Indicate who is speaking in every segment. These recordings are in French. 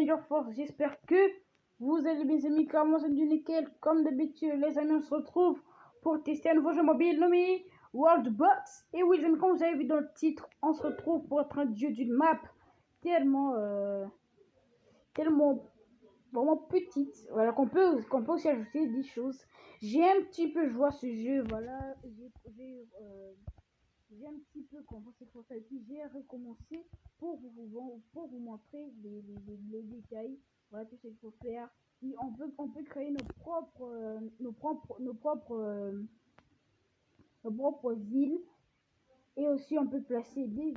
Speaker 1: meilleure force. J'espère que vous allez, mes amis, comme c'est du nickel. Comme d'habitude, les amis, on se retrouve pour tester un nouveau jeu mobile nommé World Box. Et oui, les amis, comme vous avez vu dans le titre, on se retrouve pour être un dieu d'une map tellement vraiment petite, voilà, qu'on peut aussi ajouter des choses. J'ai un petit peu joué à ce jeu, voilà, j'ai un petit peu commencé pour ça, et puis j'ai recommencé pour vous montrer les détails, voilà, tout ce qu'il faut faire. Et on peut créer nos propres îles, et aussi on peut placer des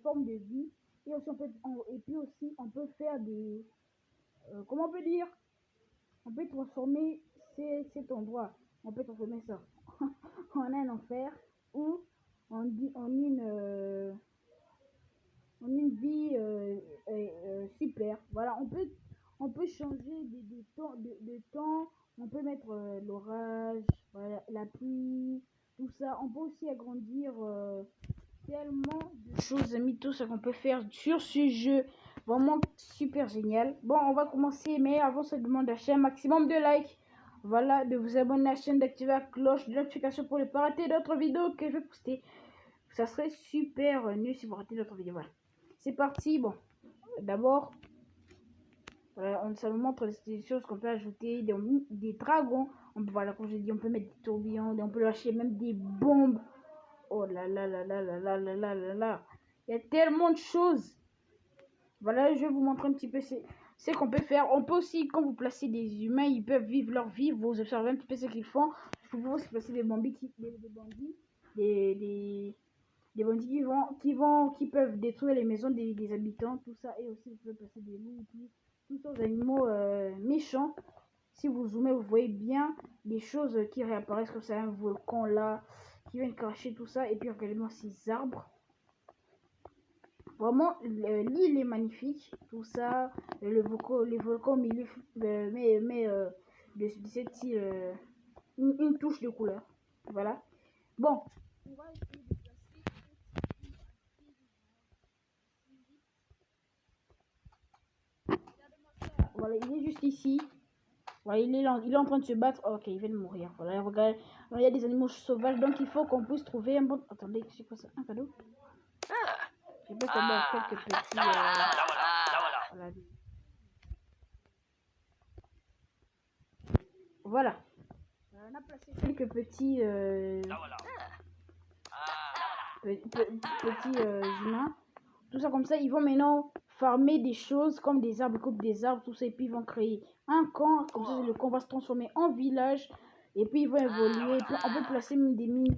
Speaker 1: formes de vie, et aussi et puis aussi on peut faire des comment on peut dire, on peut transformer cet endroit, on peut transformer ça en un enfer ou en une vie super. Voilà, on peut changer de temps, on peut mettre l'orage, voilà, la pluie, tout ça. On peut aussi agrandir tellement de choses, amis, tout ce qu'on peut faire sur ce jeu. Vraiment super génial. Bon, on va commencer, mais avant ça demande d'acheter un maximum de likes. Voilà, de vous abonner à la chaîne, d'activer la cloche de notification pour ne pas rater d'autres vidéos que je vais poster. Ça serait super nul si vous ratez d'autres vidéos. Voilà. C'est parti. Bon, d'abord, voilà, ça nous montre des choses qu'on peut ajouter, des dragons. Voilà, comme je dis, on peut mettre des tourbillons, on peut lâcher même des bombes. Oh là là là là là là là là là là. Il y a tellement de choses. Voilà, je vais vous montrer un petit peu ce qu'on peut faire. On peut aussi, quand vous placez des humains, ils peuvent vivre leur vie. Vous observez un petit peu ce qu'ils font. Vous pouvez aussi placer des bandits, des bandits qui peuvent détruire les maisons des habitants, tout ça. Et aussi, vous pouvez placer des loups, tous ces animaux méchants. Si vous zoomez, vous voyez bien les choses qui réapparaissent, comme ça, un volcan là, qui vient cracher tout ça. Et puis, regardez-moi ces arbres. Vraiment, l'île est magnifique, tout ça, les volcans au milieu, de cette île, une touche de couleur. Voilà. Bon, on va essayer de placer. Voilà, il est juste ici. Voilà, il est en train de se battre. Ok, il vient de mourir. Voilà, regarde, il y a des animaux sauvages, donc il faut qu'on puisse trouver un bon. Attendez, c'est quoi ça? Un cadeau? J'ai pas d'abord quelques petits. Voilà. On a placé quelques petits humains. Tout ça comme ça, ils vont maintenant farmer des choses comme des arbres, couper des arbres, tout ça, et puis ils vont créer un camp. Comme ça, le camp va se transformer en village, et puis ils vont évoluer. Et puis on peut placer même des mines.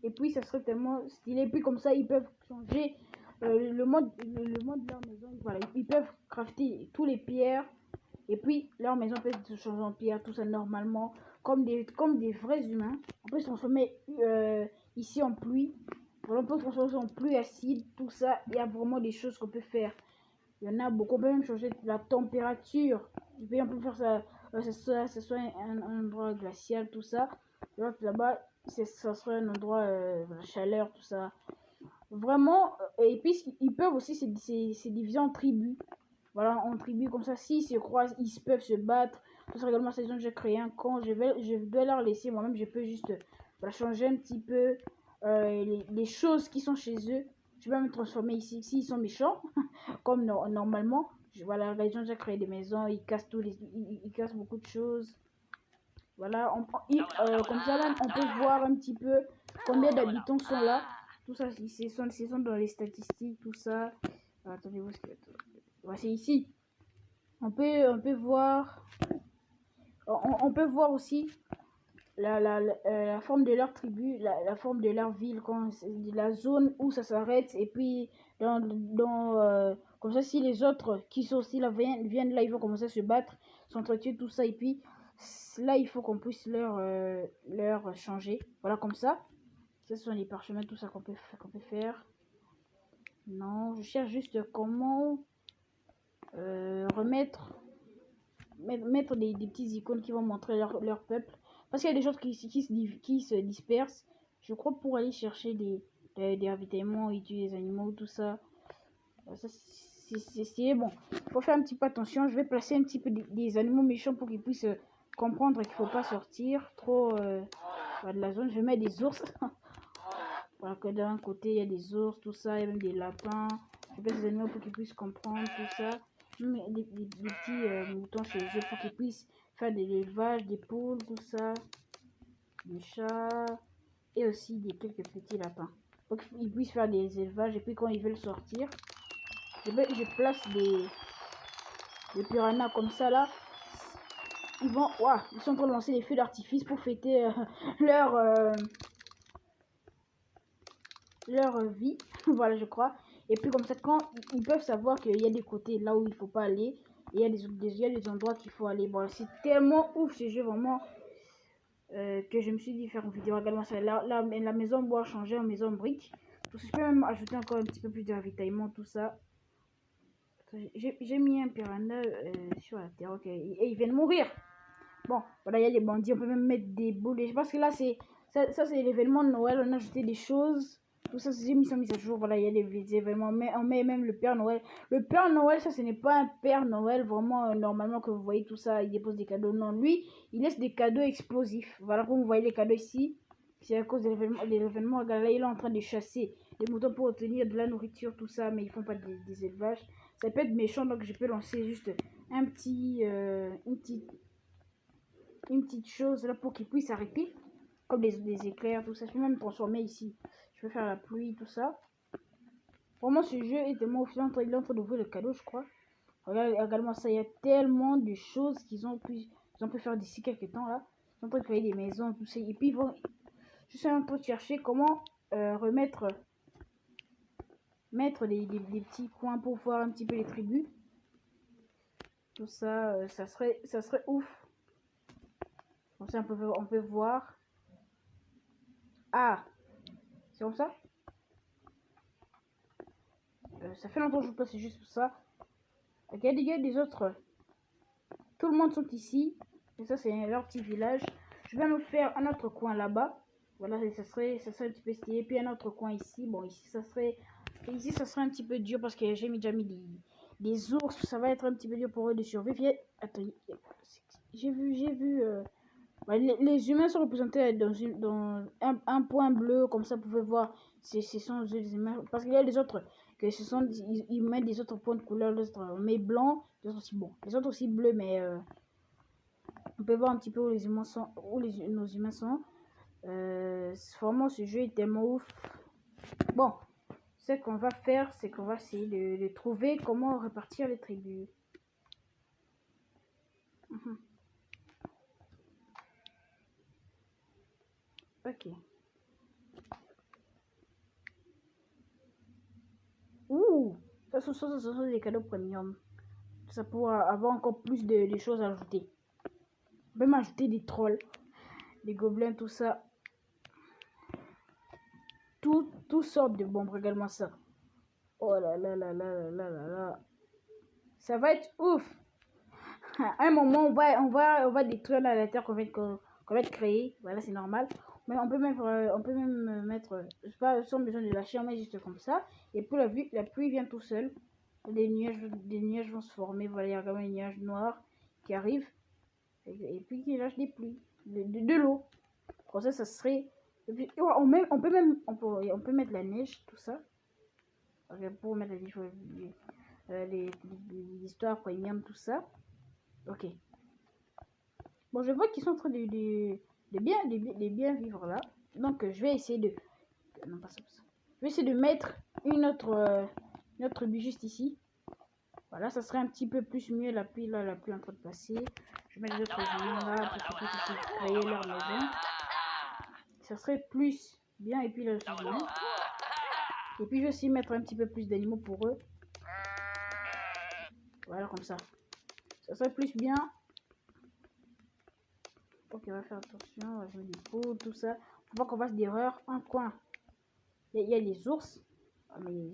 Speaker 1: Et puis ça serait tellement stylé. Et puis comme ça, ils peuvent changer le mode de leur maison. Voilà, ils peuvent crafter tous les pierres. Et puis leur maison peut se changer en pierre, tout ça normalement, comme des vrais humains. On peut se transformer ici en pluie. Voilà, on peut se transformer en pluie acide, tout ça. Il y a vraiment des choses qu'on peut faire. Il y en a beaucoup. On peut même changer la température. Et puis on peut faire ça, ça soit un endroit glacial, tout ça. Là-bas, ça serait un endroit la chaleur, tout ça. Vraiment, et puis ils peuvent aussi se diviser en tribus. Voilà, en tribus comme ça, s'ils se croisent, ils peuvent se battre. Tout ça, également, c'est j'ai créé un camp. Je dois leur laisser moi-même. Je peux juste changer un petit peu les choses qui sont chez eux. Je vais me transformer ici. S'ils sont méchants, comme normalement, voilà, les gens ont déjà créé des maisons. Ils cassent ils cassent beaucoup de choses. Voilà, comme ça, là, on peut voir un petit peu combien d'habitants sont là. Tout ça, ils sont dans les statistiques, tout ça. Attendez, où est-ce que... Ouais, c'est ici. On peut voir... On peut voir aussi la forme de leur tribu, la forme de leur ville, la zone où ça s'arrête. Et puis, comme ça, si les autres qui sont aussi là viennent là, ils vont commencer à se battre, s'entretuer, tout ça. Et puis, là, il faut qu'on puisse leur changer. Voilà, comme ça. Ce sont les parchemins, tout ça qu'on peut faire. Non, je cherche juste comment remettre mettre des petits icônes qui vont montrer leur peuple. Parce qu'il y a des choses qui se dispersent. Je crois pour aller chercher des ravitaillements et tuer des animaux, tout ça. Ça c'est bon. Faut faire un petit peu attention. Je vais placer un petit peu des animaux méchants pour qu'ils puissent comprendre qu'il faut pas sortir trop de la zone. Je vais mettre des ours. Voilà, que d'un côté il y a des ours, tout ça, il y a même des lapins. Je vais mettre des animaux pour qu'ils puissent comprendre tout ça. Même des petits moutons chez eux pour qu'ils puissent faire de l'élevage, des poules, tout ça, des chats et aussi quelques petits lapins. Pour qu'ils puissent faire des élevages et puis quand ils veulent sortir, je place des piranhas comme ça là. Ils sont en train de lancer des feux d'artifice pour fêter leur vie. Voilà, je crois. Et puis comme ça, quand ils peuvent savoir qu'il y a des côtés là où il faut pas aller, et il y a des endroits qu'il faut aller. Bon, c'est tellement ouf ce jeu, vraiment, que je me suis dit faire une vidéo également. La maison bois changer en maison brique. Parce que je peux même ajouter encore un petit peu plus de ravitaillement, tout ça. J'ai mis un piranha sur la terre, ok, et ils viennent mourir. Bon, voilà, il y a les bandits, on peut même mettre des boules. Je pense que là, ça c'est l'événement de Noël, on a ajouté des choses. Tout ça, c'est mis à jour. Voilà, il y a des événements, mais on met même le Père Noël. Le Père Noël, ça, ce n'est pas un Père Noël vraiment normalement que vous voyez tout ça, il dépose des cadeaux. Non, lui, il laisse des cadeaux explosifs. Voilà, comme vous voyez les cadeaux ici, c'est à cause de l'événement. Regarde, là, il est en train de chasser les moutons pour obtenir de la nourriture, tout ça, mais ils font pas des élevages. Ça peut être méchant, donc je peux lancer juste une petite chose là pour qu'ils puissent arrêter, comme des éclairs, tout ça. Je peux même transformer ici. Je peux faire la pluie, tout ça. Vraiment, ce jeu est tellement officiel. Il est en train d'ouvrir le cadeau, je crois. Regarde également ça. Il y a tellement de choses qu'ils ont pu faire d'ici quelques temps là. Ils sont en train de créer des maisons, tout ça. Et puis, je suis en train de chercher comment mettre des petits coins pour voir un petit peu les tribus. Tout ça, ça serait ouf. Comme ça, on peut voir. Ah, c'est comme ça. Ça fait longtemps que je passe, c'est juste pour ça. Ok, il y a des autres. Tout le monde sont ici. Et ça, c'est leur petit village. Je vais me faire un autre coin là-bas. Voilà, ça serait un petit peu stylé. Puis un autre coin ici. Bon, ici, ça serait un petit peu dur parce que j'ai déjà mis des ours. Ça va être un petit peu dur pour eux de survivre. Attends, j'ai vu. Les humains sont représentés dans un point bleu, comme ça vous pouvez voir, ce sont les humains, parce qu'il y a les autres, que ils mettent des autres points de couleur, les autres mais blancs, les autres aussi bon, les autres aussi bleus, mais on peut voir un petit peu où les humains sont, nos humains sont. Vraiment ce jeu est tellement ouf. Bon, ce qu'on va faire, c'est qu'on va essayer de trouver comment répartir les tribus. Ok. Ouh, ça sont des cadeaux premium. Ça pour avoir encore plus de choses à ajouter. Même ajouter des trolls, des gobelins, tout ça. Tout sortes de bombes, regarde-moi ça. Oh là là là là là là là. Ça va être ouf. À un moment, on va détruire la terre qu'on va créer. Voilà, c'est normal. Mais on peut même mettre, je sais pas, sans besoin de lâcher, on met juste comme ça. Et puis la pluie vient tout seul. Des nuages vont se former. Voilà, il y a quand même des nuages noirs qui arrivent. Et puis qui lâchent des pluies, de l'eau. Comme ça serait. Et puis, on peut mettre la neige, tout ça. Pour mettre les histoires premium, tout ça. Ok. Bon, je vois qu'ils sont en train de bien vivre là. Donc, je vais essayer de. Non, pas ça. Je vais essayer de mettre une autre but juste ici. Voilà, ça serait un petit peu plus mieux. La pluie là, en train de passer. Je vais mettre les autres humains là pour qu'ils puissent créer leur maison. Ça serait plus bien. Et puis là, je bien. Et puis, je vais aussi mettre un petit peu plus d'animaux pour eux. Voilà, comme ça. Ça serait plus bien. Ok, on va faire attention. On va jouer des poules, tout ça. Faut pas qu'on fasse d'erreur. Un coin. Il y a les ours. Ah, mais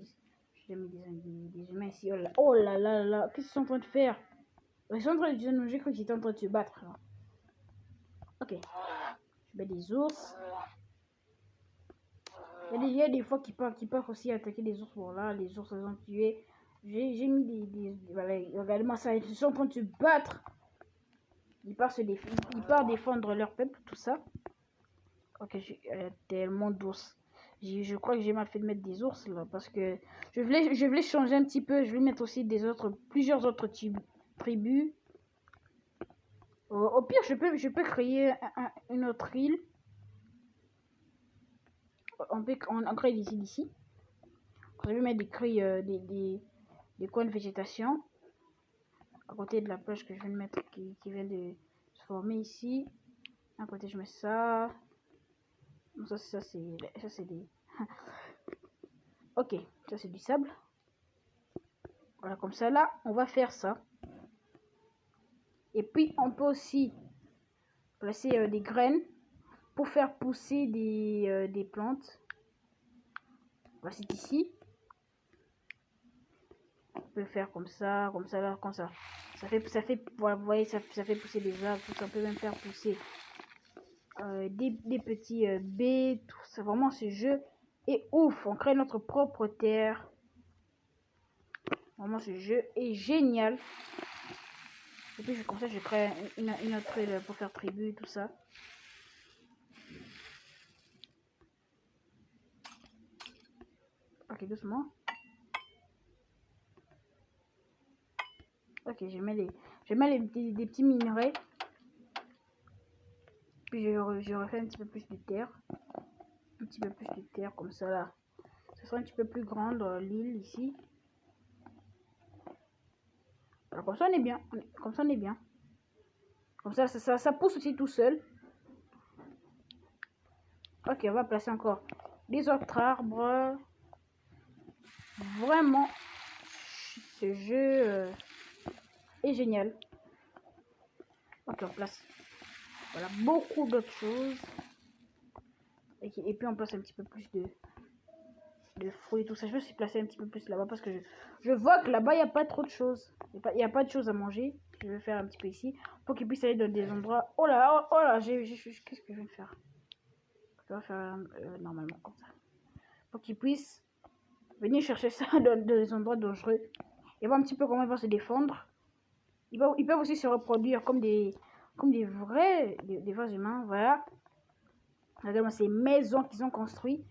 Speaker 1: j'ai mis des humains ici. Oh là là là. Qu'est-ce qu'ils sont en train de faire? Ils sont en train de... J'ai cru qu'ils étaient en train de se battre. Là. Ok. Je mets des ours. Il y a des fois qui peuvent aussi attaquer les ours. Bon là, les ours les ont tués. J'ai mis voilà, regardez-moi ça. Ils sont en train de se battre. Ils partent défendre leur peuple, tout ça. Ok, j'ai tellement d'ours. Je crois que j'ai mal fait de mettre des ours là. Parce que je voulais changer un petit peu. Je vais mettre aussi plusieurs autres tribus. Au pire, je peux créer une autre île. On crée des îles ici. Je vais mettre des coins de végétation à côté de la plage que je viens de mettre qui vient de se former ici. À côté, je mets ça. Ça c'est des... Ok, ça c'est du sable. Voilà, comme ça, là, on va faire ça. Et puis, on peut aussi placer des graines pour faire pousser des plantes. Voilà, c'est ici. On peut faire comme ça, là, comme ça. Voilà, vous voyez, ça fait pousser des arbres, tout ça. On peut même faire pousser des petits baies, tout ça. Vraiment, ce jeu est ouf. On crée notre propre terre. Vraiment, ce jeu est génial. Et puis, comme ça, je crée une autre île pour faire tribu, tout ça. Ok, doucement. Ok, je mets des petits minerais. Puis je refais un petit peu plus de terre. Un petit peu plus de terre, comme ça là. Ce sera un petit peu plus grande l'île ici. Alors, comme ça, on est bien. Comme ça, on est bien. Comme ça pousse aussi tout seul. Ok, on va placer encore des autres arbres. Vraiment, ce jeu est génial. Ok, on place voilà, beaucoup d'autres choses. Et puis on place un petit peu plus de fruits, tout ça. Je vais aussi placer un petit peu plus là-bas parce que je vois que là-bas, il n'y a pas trop de choses. Il n'y a pas de choses à manger. Je vais faire un petit peu ici pour qu'ils puissent aller dans des endroits. Oh là, qu'est-ce que je vais faire? Je vais faire normalement comme ça. Pour qu'ils puissent venir chercher ça dans des endroits dangereux. Et voir un petit peu comment ils vont se défendre. Ils peuvent aussi se reproduire comme des vrais humains. Voilà. Regardez-moi ces maisons qu'ils ont construites.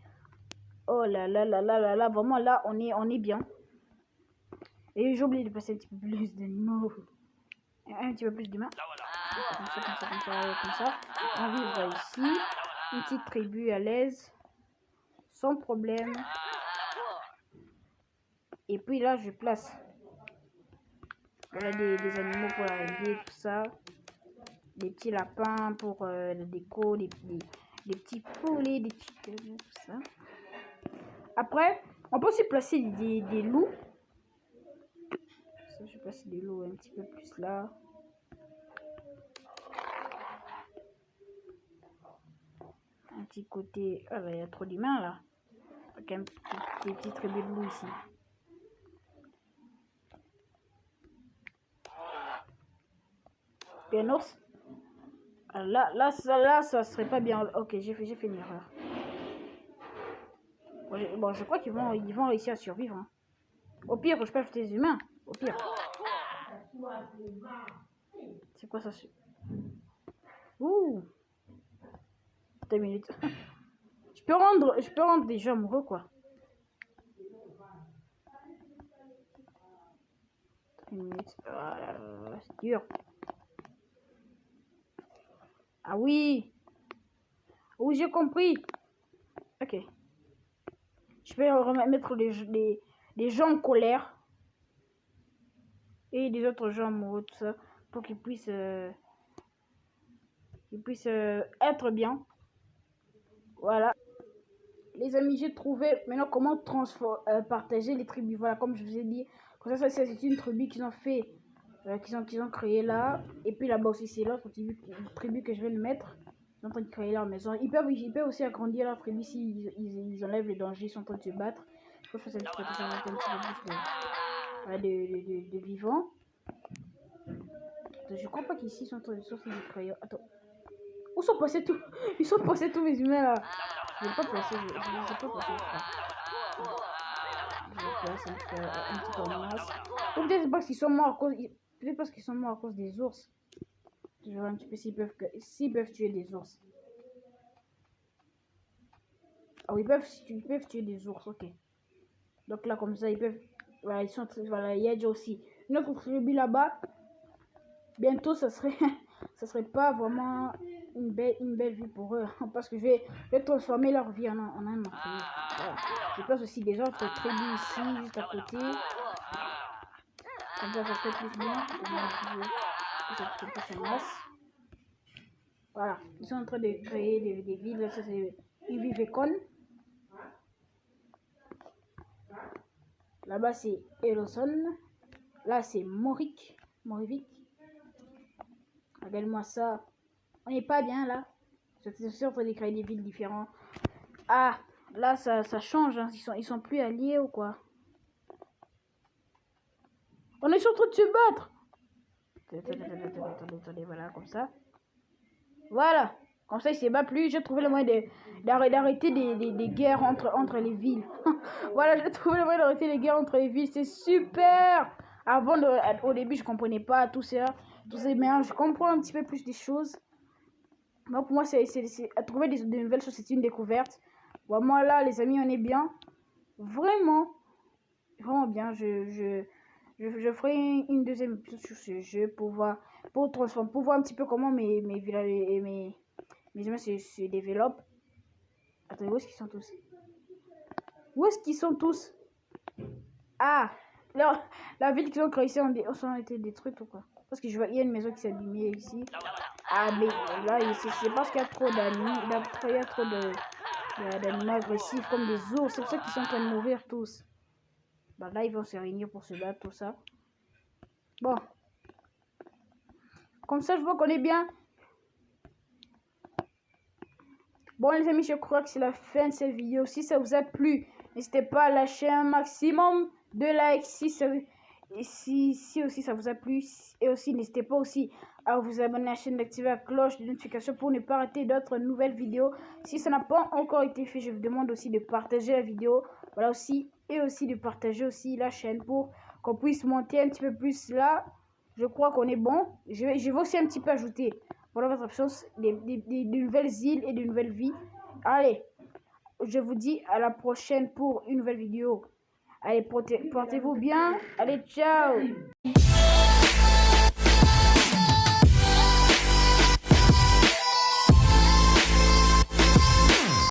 Speaker 1: Oh là là là là là là. Vraiment là, on est bien. Et j'ai oublié de passer un petit peu plus d'animaux. Un petit peu plus d'humains. Comme ça. On vivra ici. Une petite tribu à l'aise. Sans problème. Et puis là, je place voilà, des animaux pour l'araignée, tout ça. Des petits lapins pour la déco. Des petits poulets, des chickens, tout ça. Après, on peut aussi placer des loups. Je vais placer des loups un petit peu plus là. Un petit côté... Ah, il y a trop d'humains là. Avec des petits tribus de loups ici. Puis un ours. Là, ça serait pas bien. Ok, j'ai fait une erreur. Bon, je crois qu'ils vont réussir à survivre. Hein. Au pire, je peux acheter des humains. Au pire. C'est quoi ça? Ouh. 2 minutes. je peux rendre des gens amoureux, quoi. 1 minute. C'est dur. Ah oui. Oui, j'ai compris. Ok. Je vais mettre les gens en colère. Et des autres gens amoureux, tout ça. Pour qu'ils puissent... être bien. Voilà. Les amis, j'ai trouvé maintenant comment partager les tribus. Voilà, comme je vous ai dit. Comme ça c'est une tribu qu'ils ont fait. Qu'ils ont créé là. Et puis là-bas aussi, c'est l'autre tribu que je vais le mettre. Ils sont en train de créer leur maison. Ils peuvent aussi agrandir leur tribu si ils enlèvent les dangers, ils sont en train de se battre. Il faut faire un petit peu plus de vivants. Je crois pas qu'ici ils sont en train de sortir des crayons. Attends. Où sont passés tous? Ils sont passés tous mes humains là. Je vais pas placer, je vais pas placer. Je vais placer un petit peu en masse. Ou peut-être parce qu'ils sont morts à cause. Peut-être parce qu'ils sont morts à cause des ours. Je vais voir un petit peu s'ils peuvent tuer des ours. Ah oui, ils peuvent tuer des ours, ok. Donc là, comme ça, ils peuvent. Voilà, voilà, il y a déjà aussi une autre tribu là-bas. Bientôt, ça serait pas vraiment une belle vie pour eux. Parce que je vais transformer leur vie en un marché. Voilà. Je place aussi des autres tribus ici, juste à côté. Comme ça serait plus bien. Voilà, ils sont en train de créer des villes. Ça, c'est une ville Vekon. Là-bas, c'est Eloson. Là, c'est Morivik. Regarde-moi ça. On n'est pas bien là. C'est en train de créer des villes différentes. Ah, là, ça change. Hein. Ils sont plus alliés ou quoi? On est en train de se battre. Attendez, voilà, comme ça. Voilà. Comme ça, il se bat plus. J'ai trouvé le moyen d'arrêter des guerres entre les villes. Voilà, j'ai trouvé le moyen d'arrêter les guerres entre les villes. C'est super. Avant, au début, je comprenais pas tout ça. Mais je comprends un petit peu plus des choses. Moi, pour moi, trouver de nouvelles choses, c'est une découverte. Bon, moi, là, les amis, on est bien. Vraiment bien. Je ferai une deuxième épisode sur ce jeu pour voir un petit peu comment mes villages et mes humains se développent. Attendez, où est-ce qu'ils sont tous? Où est-ce qu'ils sont tous? Ah, la ville qu'ils ont créée ici ont été détruite ou quoi? Parce que je vois, il y a une maison qui s'est abîmée ici. Ah, mais là, c'est parce qu'il y a trop d'animaux agressifs comme des ours. C'est pour ça qu'ils sont en train de mourir tous. Bah là, ils vont se réunir pour se battre, tout ça. Bon. Comme ça, je vois qu'on est bien. Bon, les amis, je crois que c'est la fin de cette vidéo. Si ça vous a plu, n'hésitez pas à lâcher un maximum de likes. Si aussi ça vous a plu. Et aussi, n'hésitez pas aussi à vous abonner à la chaîne, d'activer la cloche de notification pour ne pas rater d'autres nouvelles vidéos. Si ça n'a pas encore été fait, je vous demande aussi de partager la vidéo. Voilà aussi. Et aussi de partager aussi la chaîne pour qu'on puisse monter un petit peu plus là. Je crois qu'on est bon. Je vais aussi un petit peu ajouter, voilà votre absence, des nouvelles îles et de nouvelles vies. Allez, je vous dis à la prochaine pour une nouvelle vidéo. Allez, portez-vous bien. Allez, ciao.